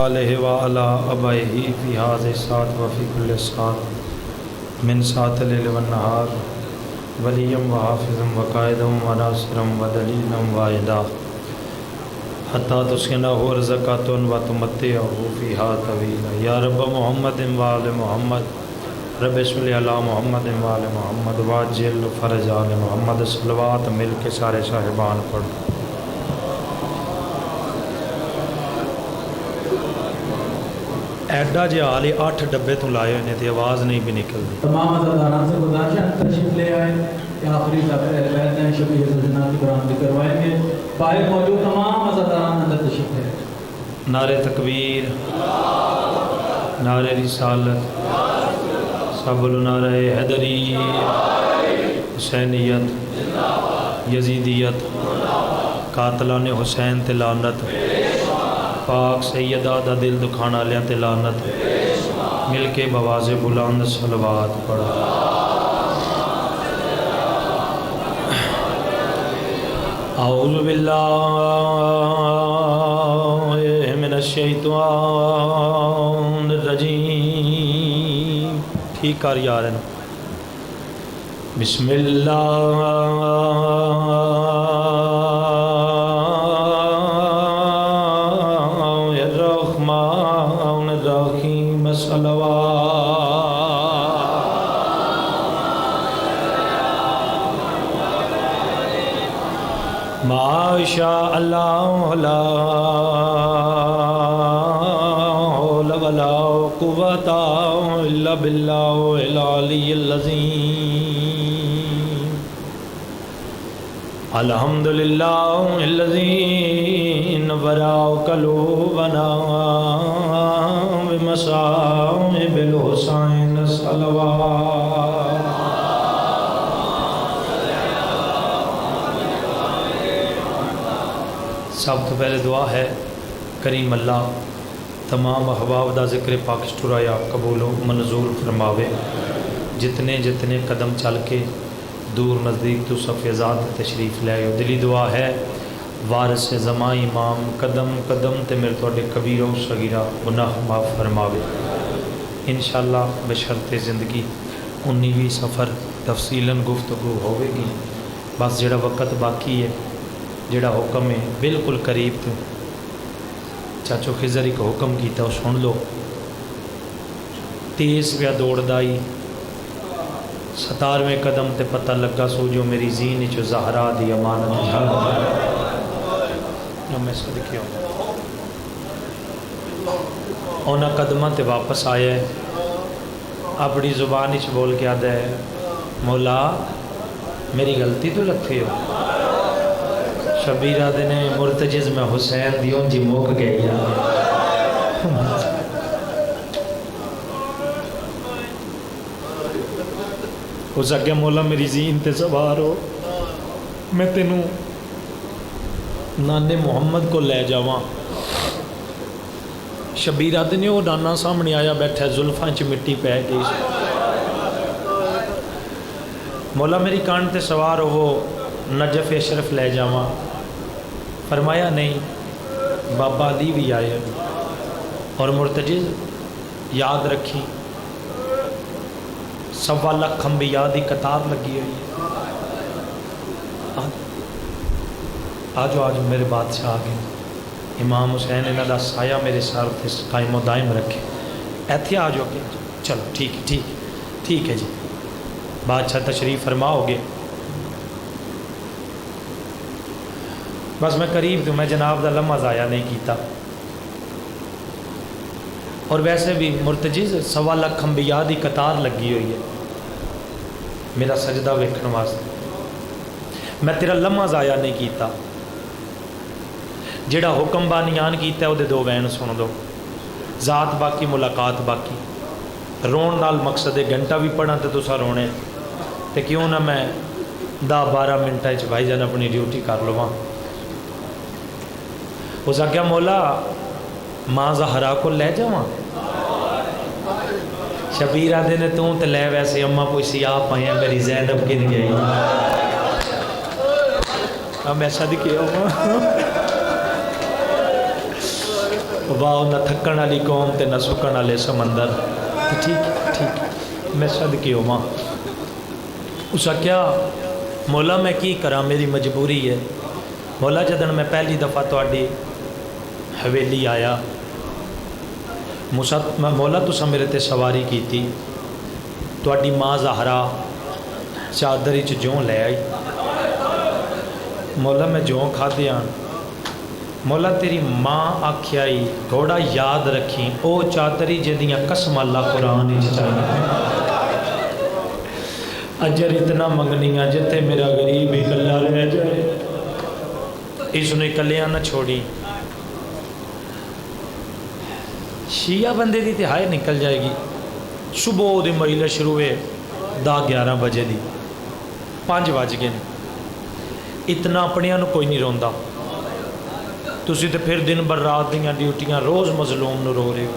آلہ و علی آبائہ فی ھذہ الساعۃ و فی کل ساعۃ من ساعۃ اللیل والنہار ولیا و حافظا و قائدا و ناصرا و دلیلا وائدا حتی تسکنہ ارزقۃ و تمتعہ فیہا طویلا یا رب محمد و آل محمد رب صلی علی محمد و آل محمد واجل فرج آل محمد صلوات مل کے سارے صاحبان پڑھ ایڈا جی حال ہی 8 ڈبے تو لائے ہوئے تھے آواز نہیں بھی نکلتی تمام عزاداران سے گزارش ہے تشریف لے آئے کہ آخری بیت ہیں شبیہ سجنہ کی قرآن ذکر کروائیں گے باہر موجود تمام عزاداران اندر تشریف لے آئے نعرہ تکبیر نعرہ رسالت سب نعرہ حیدری حسینیت یزیدیت قاتلان حسین تے لعنت پاک سیدہ دا دل دکھانا لیاں تے لعنت مل کے بواز بلند صلوات پڑھا اعوذ باللہ من الشیطان الرجیم ٹھیک کر یارن بسم اللہ ماشاء اللہ لا حول ولا قوة الا باللہ العلی العظیم الحمدللہ الذی نور قلوبنا بمصائب الحسین صلوات سب تو پہلے دعا ہے کریم اللہ تمام احباب دا ذکر پاک شٹرایا قبول و منظور فرماوے جتنے جتنے قدم چل کے دور نزدیک تو صفیزات تشریف لے آئے دلی دعا ہے وارث زماں امام قدم قدم تے میرے توڑے کبیرہ و صغیرہ گناہ معاف فرماوے انشاءاللہ بشرط زندگی 19ویں سفر تفصیلاً گفتگو ہوئے گی بس جڑا وقت باقی ہے جڑا حکم ہے بالکل قریب تو چاچو خضر کو حکم کیتا وہ سن لو تیز پیا دوڑ دائی 17ویں قدم تے پتہ لگا سو جو میری زین چو زہرا دی امانت جھاگ میں صدقے ہوں اونا قدمہ تے واپس آیا ہے اپنی زبانی چ بول کے آدھا ہے مولا میری غلطی تو لکھے ہو شبیرہ دینے مرتجز میں حسین دیوں جی موک گئی اس اگے مولا میری زین تے سوار ہو میں تینوں نانے محمد کو لے جاواں شبیرہ دینے وہ نانا سامنے آیا بیٹھا زلفاں چ مٹی پہ گئی مولا میری کان تے سوار ہو نجف اشرف لے جاواں فرمایا نہیں بابا علی بھی آئے اور مرتجز یاد رکھی 1.25 لاکھ انبیاء دی قطار لگی ہوئی ہے آج میرے بادشاہ آگے امام حسین انہاں دا سایہ میرے سر تے قائم و دائم رکھے ایتھے آ جو گے چلو ٹھیک ہے جی بادشاہ تشریف فرماؤ گے بس میں قریب تو میں جناب دا لمحہ ضائع نہیں کیتا اور ویسے بھی مرتجز 1.25 لاکھ انبیاء دی قطار لگی ہوئی ہے میرا سجدہ ویکھن واسطے میں تیرا لمحہ ضائع نہیں کیتا جڑا حکم بانیان کیتا ہے وہ دے 2 وین سن دو ذات باقی ملاقات باقی رون نال مقصد ہے گھنٹہ بھی پڑھا تے تسا رونے تے کیوں نہ میں 10-12 منٹہ بھائی جان اپنی ڈیوٹی کر لواں اس آگیا مولا ماں زہرا کو لے جاواں شبیرہ دینے تو تے لے ویسے اماں کوئی سیاہ پائیں میری زینب گن گئی اب میں صدقے ہوں واہ نہ تھکن والی قوم تے نہ سکن والے سمندر. ٹھیک میں صدقے ہوواں. اس کیا مولا میں کی کراں میری مجبوری ہے. مولا جدن میں پہلی دفعہ تہاڈی حویلی آیا مولا تساں میرے تے سواری کیتی تہاڈی ماں زہرا چادر وچ جوں لے آئی. مولا میں جوں کھادیاں مولا تیری ماں آکھیائی گھوڑا یاد رکھی او چادری جدیاں قسم اللہ قرآن چاہیے اجر اتنا منگنیاں جتے میرا غریب ہی کلا رہ جائے اس نے کلیاں نہ چھوڑی. شیعہ بندے دی تہائی نکل جائے گی. صبح دی مہیلہ شروع ہے 10-11 بجے دی 5 بج گئے اتنا اپنیاں نو کوئی نہیں روندا. تسی تے پھر دن بھر رات دیاں ڈیوٹیاں روز مظلوم نو رو رہے ہو.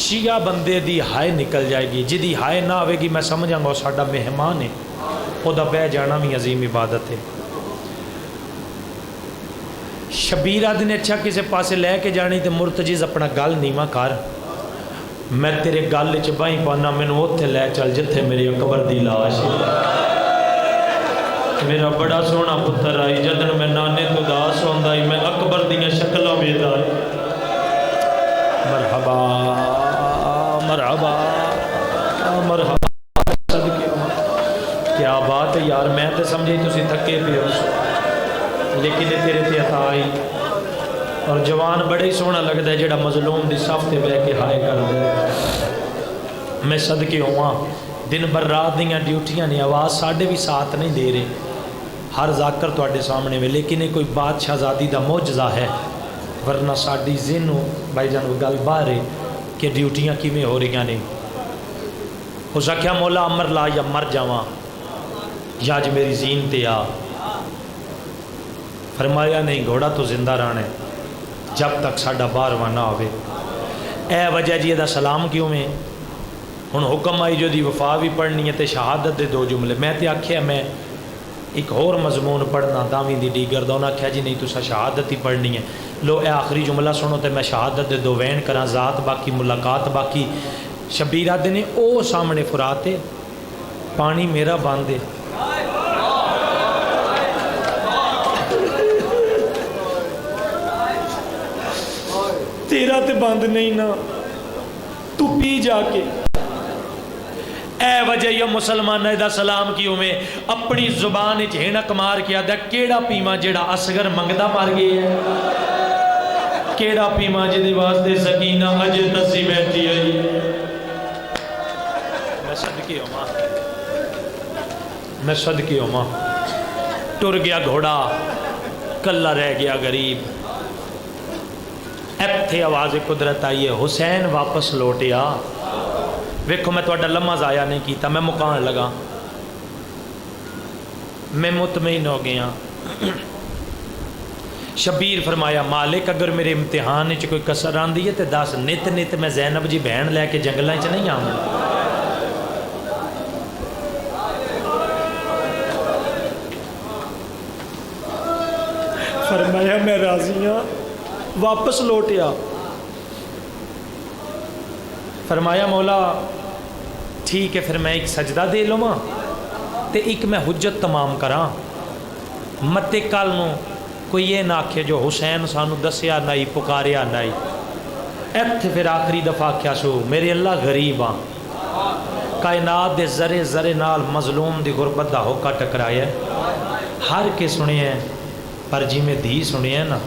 شیعہ بندے دی ہائے نکل جائے گی جدی ہائے نہ آئے گی میں سمجھاں گا وہ ساڈا مہمان ہے او دا بہ جانا بھی عظیم عبادت ہے. شبیر آدھے نے اچھا کسے پاسے لے کے جانی تے مرتجز اپنا گل نیواں کر میں تیرے گل چ بائی پانا مینوں اوتھے لے چل جتھے میری اکبر دی لاش ہے. میرا بڑا سونا پتر آئی جدن میں نانے تو داس ہوندا ہی میں اکبر دیاں شکلاں ویکھدا مرحبا مرحبا مرحبا. صدقے کیا بات ہے یار میں تے سمجھے تسی تھکے پے ہو لیکن یہ تیرے تے عطا آئی. اور جوان بڑے ہی سونا لگتا ہے جڑا مظلوم دی صف تے بہ کے ہائے کر دے. میں صدقے ہواں دن بھر رات دیاں ڈیوٹیاں نے آواز ساڈے بھی ساتھ نہیں دے رہے ہر ذاکر تواڈے سامنے میں لیکن یہ کوئی بادشاہ زادی دا معجزہ ہے ورنہ ساڈی ذہنوں بھائی جان گل باہر ہے کہ ڈیوٹیاں کیویں ہو رہی نے. اس آکھیا مولا امر لا یا مر جاواں یا اج میری زین تے آ. فرمایا نہیں گھوڑا تو زندہ رہنا ہے جب تک ساڈا بارواں نہ ہوئے. اے وجہ جی دا سلام کیوں میں ہن حکم آئی جو دی وفا بھی پڑھنی ہے تے شہادت دے 2 جملے. میں تے آکھیا میں ایک اور مضمون پڑھنا داویں دی ڈیگر دا. انہاں آکھیا جی نہیں تساں شہادت ہی پڑھنی ہے. لو اے آخری جملہ سنو تے میں شہادت دے 2 وین کراں ذات باقی ملاقات باقی. شبیر آدھے نے او سامنے فراتے پانی میرا باندھے تیرا تے بند نہیں نا تو پی جا کے. اے وجہ یا مسلمان دا سلام کیوں میں اپنی زبان ہینک مار کے آدھا کیڑا پیما جیڑا اصغر منگدا مار گئی ہے کیڑا پیما جدی واسطے سکینہ اج نسی بیٹھی آئی. میں صدقے ہوواں ٹر گیا گھوڑا کلا رہ گیا غریب. ایتھے آواز قدرت آئی ہے حسین واپس لوٹیا. ویکھو میں تہاڈا لمحہ ضائع نہیں کیتا میں مکان لگا میں مطمئن ہو گیا. شبیر فرمایا مالک اگر میرے امتحان چ کوئی کسر آندی ہے تے دس نت نت میں زینب جی بہن لے کے جنگلاں چ نہیں آؤں. فرمایا میں راضی ہاں واپس لوٹیا. فرمایا مولا ٹھیک ہے پھر میں ایک سجدہ دے لواں تے ایک میں حجت تمام کراں متے کل نو کوئی یہ نہ آکھے جو حسین سانو دسیا نہیں پکاریا نہیں. ایتھے پھر آخری دفعہ کیا سو میرے اللہ غریب ہاں کائنات دے ذرے ذرے نال مظلوم دی غربت دا ہوکا ٹکرایا ہر کے سنے ہیں پر جی میں دھی سنے ہیں نا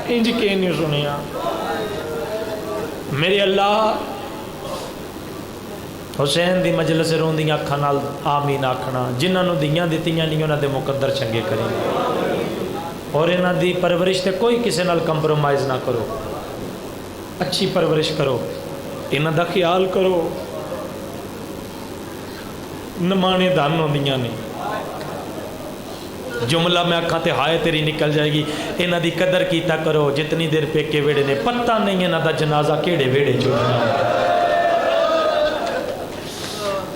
انج کے نہیں سنیا. میرے اللہ حسین دی مجلس روندی اکھاں نال آمین آکھنا جنہاں نو دیاں دتیاں نہیں انہاں دے مقدر چنگے کریں اور انہاں دی پرورش تے کوئی کسے نال کمپرومائز نہ کرو اچھی پرورش کرو انہاں دا خیال کرو. نمانے دھن ہوندیاں نے جملہ میں اکھاں تے ہائے تیری نکل جائے گی. انہاں دی قدر کیتا کرو جتنی دیر پیکے ویڑے نے پتہ نہیں انہاں دا جنازہ کیڑے ویڑے چڑھنا.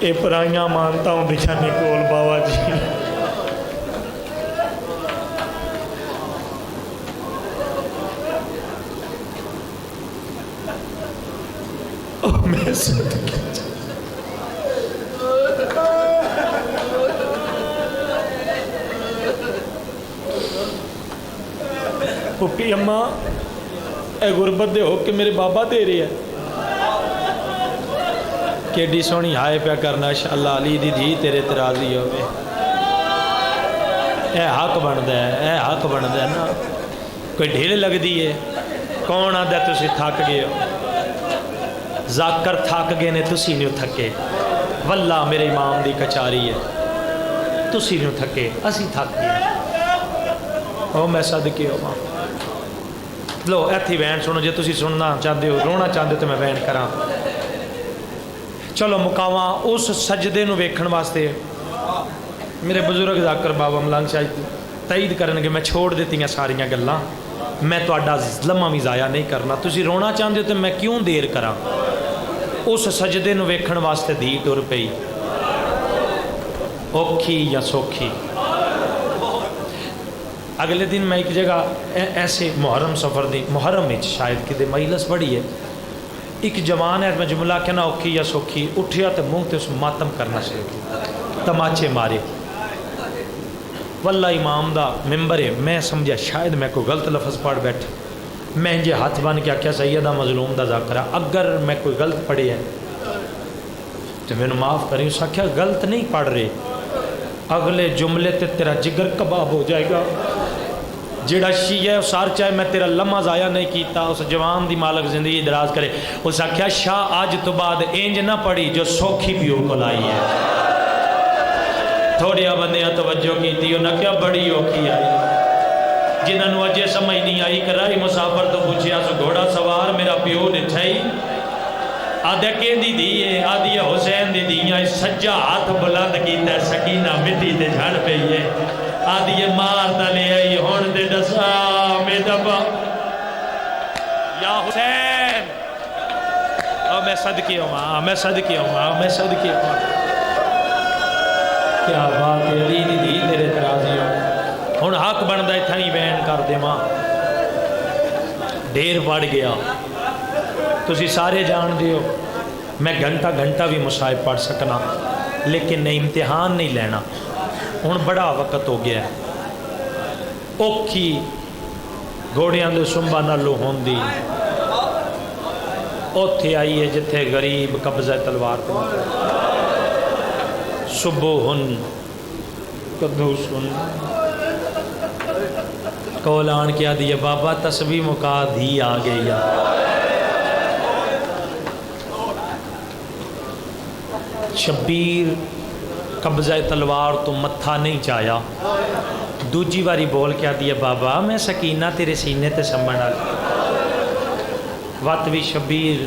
اے پرائیاں مانتا ہوں دکھانے کول بابا جی میں صدقے پھپھی اماں اے غربت دے ہو کہ میرے بابا دے رہی ہے کیڈی سونی ہائے پیا کرنا شاءاللہ علی دی دھی تیرے تراضی ہوئے اے حق بندا ہے اے حق بندا ہے نا کوئی ڈھیل لگ دی ہے کون آدھا تسی تھک گئے ہو ذاکر تھک گئے نے تسی نہیں تھکے واللہ میرے امام دی کچاری ہے تسی نہیں تھکے اسی تھک گئے او میں صدقے ہو ماں لو ایتھی بین سنو جے تسی سننا چاہتے ہو رونا چاہتے ہو تو میں بین کراں چلو مقاواں اس سجدے نو ویکھن واسطے میرے بزرگ ذاکر بابا ملنگ شاہ تائید کرنگے میں چھوڑ دیتی ہیں ساریاں گلاں میں تو اڈا لمحہ بھی ضائع نہیں کرنا تسی رونا چاہتے ہو تو میں کیوں دیر کراں اس سجدے نو ویکھن واسطے دھی ٹر پئی اوکھی یا سوکھی اگلے دن میں ایک جگہ ایسے محرم سفر دی محرم میں شاید کہ مجلس بڑی ہے ایک جوان ہے میں جملہ کہنا اوکھی یا سوکھی اٹھیا تو منہ تے اس ماتم کرنا شروع کیا تماچے مارے واللہ امام دا ممبر ہے میں سمجھا شاید میں کوئی غلط لفظ پڑھ بیٹھا میں انجھے ہاتھ بن کے کیا سیدہ مظلوم دا ذاکرہ اگر میں کوئی غلط پڑھی ہے تو میں نے معاف کریں اس کیا غلط نہیں پڑھ رہے اگلے جملے تے تیرا جگر کباب ہو جائے گا جڑا شیعہ ہے سار چاہے میں تیرا لمحہ ضائع نہیں کیتا اس جوان دی مالک زندگی دراز کرے اس کیا شاہ آج تو بعد انج نہ پڑی جو سوکھی پیو کو لائی ہے تھوڑیا بندیاں توجہ کی تھی انہاں کیا بڑی اوکھی آئی جنہاں نو اجے سمجھ نہیں آئی کرائی مسافر تو پوچھیا سو گھوڑا سوار میرا پیو نٹھائی آدھا کہیں دی دیئے آدھی حسین دی دیئے سجا ہاتھ بلند کیتا ہے سکینہ مٹی تے جھڑ پہ یہ آدھی مار تا لے آئی ہون دے دسا میں دبا یا حسین میں صدقے ہوں میں صدقے ہوں میں صدقے ہوں کیا بات ہے علی دی دی تیرے ترازی ہوں ہون حق بندہ تھا ہی بین کر دے ماں دیر پڑ گیا تسی سارے جان دیو میں گھنٹہ بھی مصائب پڑھ سکنا لیکن نہیں امتحان نہیں لینا ہون بڑا وقت ہو گیا ہے اوکھی گھوڑیاں دے سنبا نالو ہوندی اوتھے آئی ہے جتھے غریب قبضہ تلوار کو صبح قدوس کولان کیا دیئے بابا تسبیح مکا دھی آ گئی شبیر قبضہ تلوار تو متھا نہیں چایا دوجی واری بول کیا دیا بابا میں سکینہ تیرے سینے تے سمبھنا وقت بھی شبیر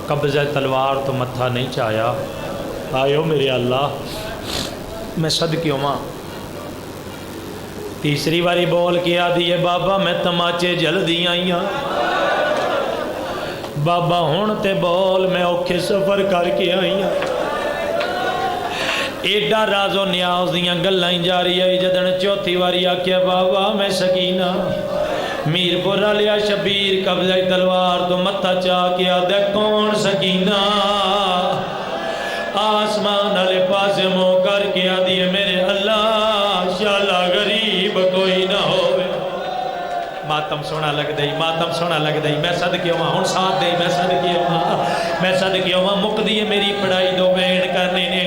قبضہ تلوار تو متھا نہیں چایا آئیو میرے اللہ میں صدقیوں ماں تیسری واری بول کیا دیئے بابا میں تماچے جل دی آئیاں بابا ہون تے بول میں اوکھے سفر کر کے آئیاں ایڈا راز و نیاز دیاں گلائیں جاری آئی جدن چوتھی واری آکیا بابا میں سکینہ میر پورا لیا شبیر قبضہ تلوار تو متھا چاہ کیا دے کون سکینہ آسمان علی پاس مو کر کیا دیئے میرے اللہ شالا غریب کوئی نہ ہوئے ماتم سونا لگ دئی ماتم سونا لگ دئی میں صدقے ہوں ہون ساتھ دئی میں صدقے ہوں مک دیئے میری پڑھائی دو بین کرنے نے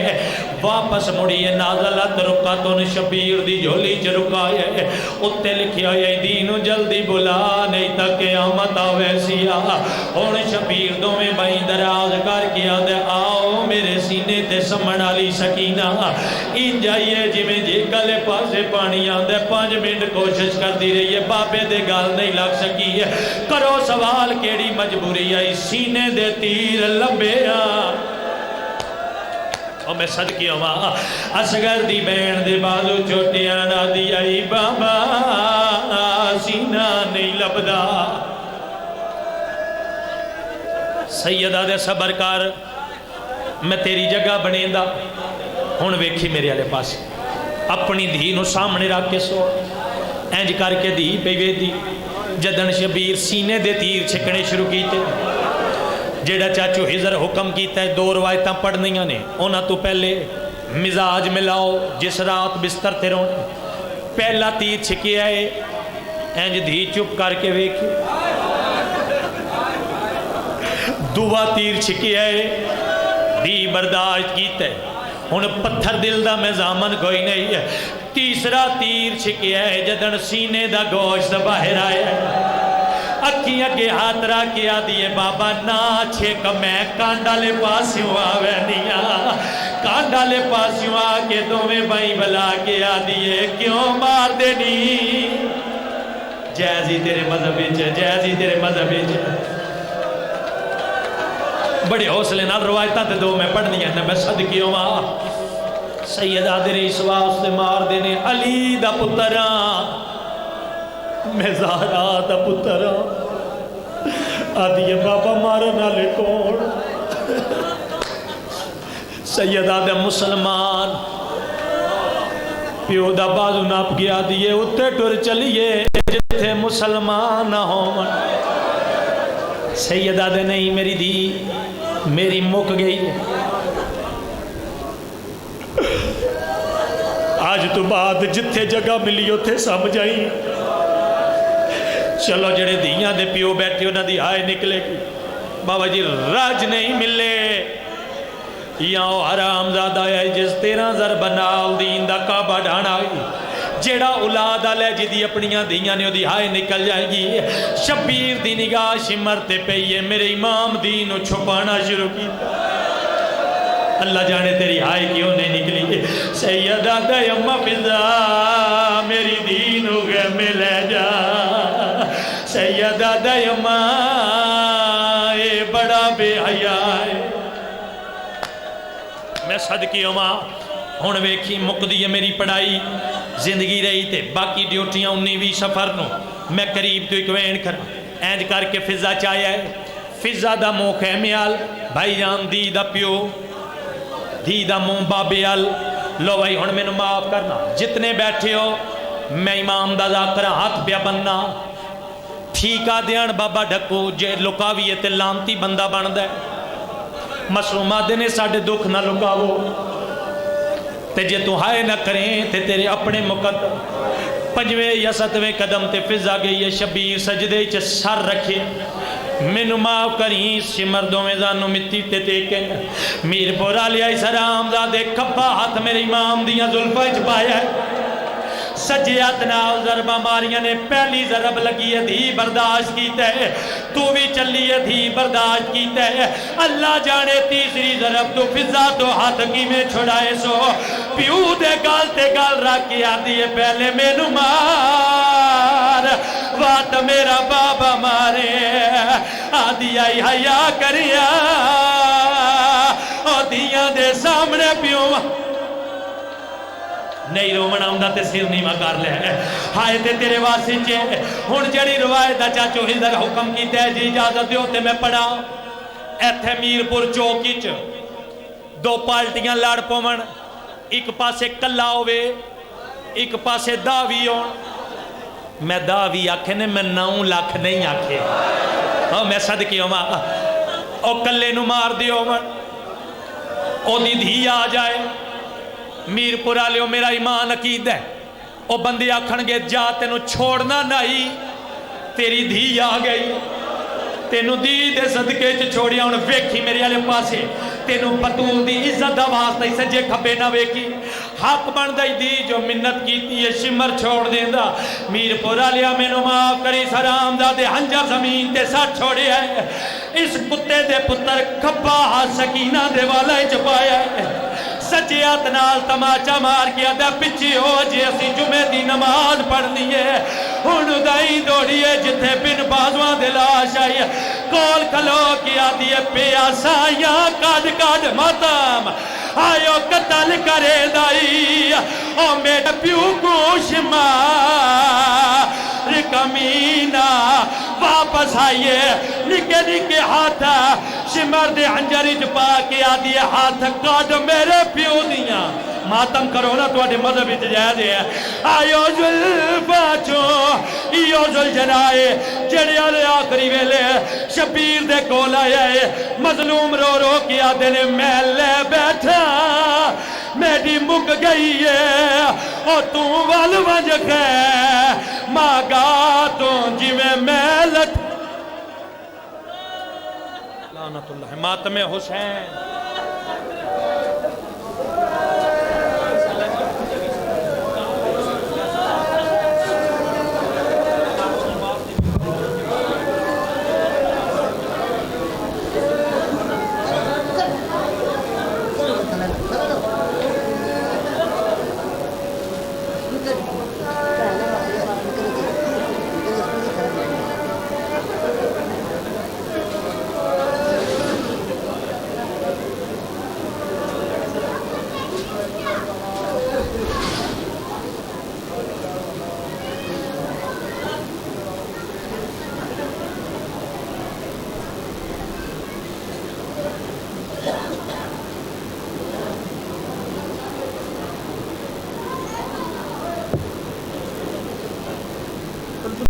واپس مڑیے نازلت رکا تو نے شبیر دی جھولی چ رکائے اتے لکھیا یہ دین جلدی بلا نہیں تک قیامت آوے سیا ہن شبیر دو میں بھائی دراز کر کیا دے آؤ میرے سینے تے سمن والی سکینہ ان جائیے جی میں جی گلے پاسے پانی آندے 5 منٹ کوشش کر دی رہی ہے بابے دے گال نہیں لگ سکی ہے کرو سوال کیڑی مجبوری آئی سینے دے تیر لمبے اور میں صدقے ہوا اصغر دی بین دے بازو چھوٹیاں نہ دی آئی بابا سینہ نہیں لبدا سیدہ دے صبر کر میں تیری جگہ بنے دا ہون ویکھی میرے آلے پاس اپنی دھی نو سامنے رکھ کے سو اینج کر کے دھی پہ وے دی جدن شبیر سینے دے تیر چھکنے شروع کیتے جیڑا چاچو حضر حکم کیتا ہے 2 روایتاں پڑھنیاں نے انہاں تو پہلے مزاج ملاؤ جس رات بستر تے رونا پہلا تیر چھکیا ہے اینج دھی چپ کر کے ویکھی دوبا تیر چھکیا ہے دی برداشت کیتا ہے ہن پتھر دل دا میں زامن کوئی نہیں ہے تیسرا تیر چھکیا ہے جدن سینے دا گوشت باہر آیا ہے اکھی اگے ہاتھ را کیا دیئے بابا نا چھک میں کانڈالے پاسیوں آوے نیا کانڈالے پاسیوں آکے دومیں بھائی بلا کیا دیئے کیوں مار دینی جیزی تیرے مذہب ہے جیزی تیرے مذہب ہے بڑے حوصلے نال روایتاں تے 2 میں پڑھنی ہے میں صدقیوں ماں سیدہ دے رئیس واسطے مار دینے علی دا پتران میں زہرا دا پتران آدھی بابا مارنا لے کون سیدہ دے مسلمان پیو دا بازو ناپ گیا دیئے اتے ٹر چلیے جتھے مسلمان نہ ہوں سیدہ دے نہیں میری دی میری مک گئی آج تو بعد جتھے جگہ ملی اتھے سمجھ آئی چلو جڑے دیاں دے پیو بیٹھے انہاں دی آئے نکلے گی بابا جی راج نہیں ملے یا وہ حرام زادہ ہے جس 13 ضرب نال دین دا کعبہ ڈھانا آئی جیڑا اولاد آلے جدی اپنیاں دیاں نے دی ہائے نکل جائے گی شبیر دی نگاہ شمرتے پہیے میرے امام دینو چھپانا شروع کی اللہ جانے تیری ہائے کیوں نہیں نکلی سیدہ دیم فضا میری دینو گے ملے جا سیدہ دیم اے بڑا بے حیاء میں صدقیوں ماں ہون ویکھی مقدی ہے میری پڑھائی زندگی رہی تے باقی ڈیوٹیاں 19ویں سفر نو میں قریب تو ایک وین کر اینج کر کے فضا چاہیا ہے فضا دا مو خیمیال بھائی جان دی دا پیو دی دا مو بابیال لو بھائی ہون میں نو معاف کرنا جتنے بیٹھے ہو میں امام دا ذاکرہ ہاتھ پیا بننا ٹھیکا دیان بابا ڈھکو جے لکاویے تے لانتی بندہ بن دے مسلومات دینے ساڑھے دکھ نہ لکاو تے جے تو ہائے نہ کریں تے تیرے اپنے مقدم 5ویں یا 7ویں قدم تے فضا گئی ہے شبیر سجدے چے سر رکھے مینو معاف کریں مردوں میں زانو مٹی تے ٹیکیں میر پورا لیا سلام زادے کھپا ہاتھ میرے امام دیاں زلفہ چھپایا ہے سجیات نال ضربہ ماریاں نے پہلی ضرب لگی ہے دھی برداشت کیتا ہے تو بھی چلی ہے دھی برداشت کیتا ہے اللہ جانے تیسری ضرب تو فضا تو ہاتھ کی میں چھڑائے سو پیو دے گال تے گال رکھ کے آدھی ہے پہلے میں نو مار وات میرا بابا مارے آدھی آئی حیا کریا آدھیاں دے سامنے پیو نہیں رومن آمدہ تے سر نیمہ کر لے ہائے تے تیرے واسی چے ہون جڑی روایت دا چاچو حضر حکم کی تے جی اجازت دیو تے میں پڑھا ایتھے میرپور چوکی چ 2 پالٹیاں لڑ پومن ایک پاسے کلا ہوئے ایک پاسے داوی ہون میں داوی آکھے نے میں 9 لاکھ نہیں آکھے میں صدقی ہوں او کلے نو مار دیو من او دی دھی آ جائے میر پورا لیو میرا ایمان عقید ہے او بندی آکھن گے جا تینو چھوڑنا نہیں تیری دھی آ گئی تینو دی دے صدقے چ چھوڑیا انہوں ویکھی میری آلے پاسے تینو پتول دی عزت آواز نہیں سجے کھبے نہ ویکھی حق بن دائی دی جو منت کیتی ہے شمر چھوڑ دیں دا میر پورا لیا میں نو معاف کری سلام دا دے ہنجر زمین تے ساتھ چھوڑے ہے اس کتے دے پتر کھبا ہاتھ سکینہ دے والا چپایا ہے سجیات نال تماچا مار کیا دا پچھی ہو جی اسی جمعہ دی نماز پڑھنی ہے ہن دائی دوڑی ہے جتھے بن بازوان دلاش آئی ہے کول کھلو کیا دیئے پیاسا یا کاڈ کاڈ ماتم آئیو قتل کرے دائی او میڈ پیو گوش مار کمینہ واپس آئیے نکے نکے ہاتھا شمر دے ہنجری جپا کے آدھی ہاتھ کاٹ میرے پیو دیاں ماتم کرو نا تواڈے مذہب وچ جائز ہے آیو زلفا چو ایو زل جنائے جڑے والے آخری ویلے شبیر دے کول آیا ہے مظلوم رو رو کے آدھے نے میں لے بیٹھا میری مک گئی ہے اور تو وال ونج ہے ماگا تو جی میں لٹ لعنت اللہ ماتم حسین